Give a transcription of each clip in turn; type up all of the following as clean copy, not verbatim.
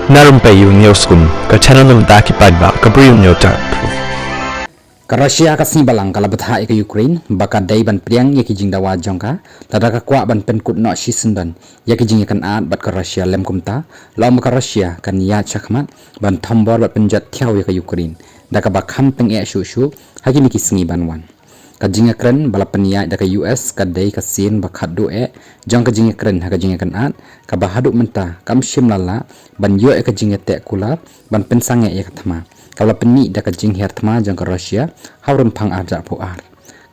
Narumpayu Newskum, ka channel ng Daki Padba, ka Briyo Newtar. Ka Russia ka balang kala betha ke Ukraine baka dai ban priang ye ki jingdawa jongka tada ka kwa ban pen kut no shi sundan ye ki jing kan at bat ka Russia lem kumta lom ka Russia kan ya chakmat ban thambor bat penjat thiaw ye ka Ukraine da ka ba kham peng e shu shu hagi ni ki singi ban wan ka jinga kren bala penia da ka US ka dai ka sin ba khadu e jong ka jinga kren ha ka jinga kan at ka ba hadu menta kam shim lala ban yo e ka jinga te kula ban pen sange e ka thama kalau peni da ka jing her thama jong ka Russia hauran phang arja po ar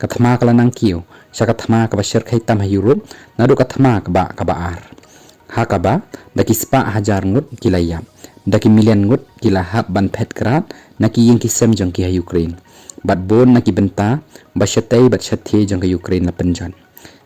ka thama kala nang kiu sha ka thama ka ba sher khai tam ha Europe nadu ka thama ka ba ar ha ka ba da ki spa hajar ngut kilaya da ki million ngut kila hab ban phet krat na ki ying ki sem jong ki ha Ukraine bat bon na ki benta ba shatei bat shathi jong ka Ukraine la penjan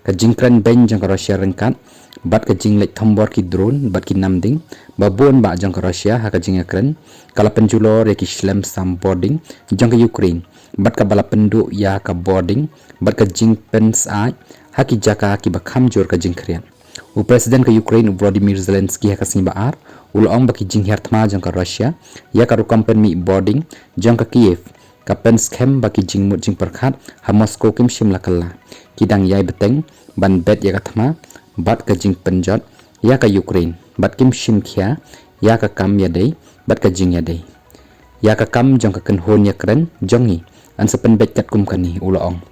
ka jingkran ben jong ka Russia rengkat bat ka jing lek thambor ki drone bat ki namding ba bon ba jong ka Russia ha ka jing akren kala penjulor ki shlem sam boarding jong ka Ukraine bat ka bala pendu ya ka boarding bat ka jing pens ai ha ki jaka ki ba kham jor ka jing khrian u president ka Ukraine Volodymyr Zelensky ha ka sin ba ar ulong ba ki jing her thma jong ka Russia ya ka ru company boarding jong ka Kiev ka pens kem ba ki jing mut jing perkhat ha Moscow kim shim la kala kidang yai beteng ban bet ya ka thma bat ka jing penjot ya ka Ukraine bat kim shim khia ya ka kam ya dei bat ka jing ya dei ya ka kam jong ka kan hon ya kren jongi an sepen bet kat kum kani ulong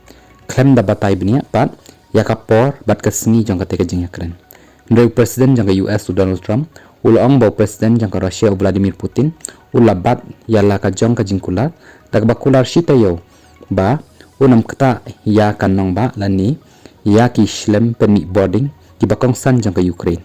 klem da batai bnia pat ya ka por bat ka sni jong ka te ka jing ya kren ndoi president jong ka US Donald Trump ulong bo president jong ka Russia Vladimir Putin ulabat ya la ka jong ka jing kular tak bakular shita yo ba unam kata ya kan nong ba lani ya ki shlem peni boarding ki bakong san jong ka Ukraine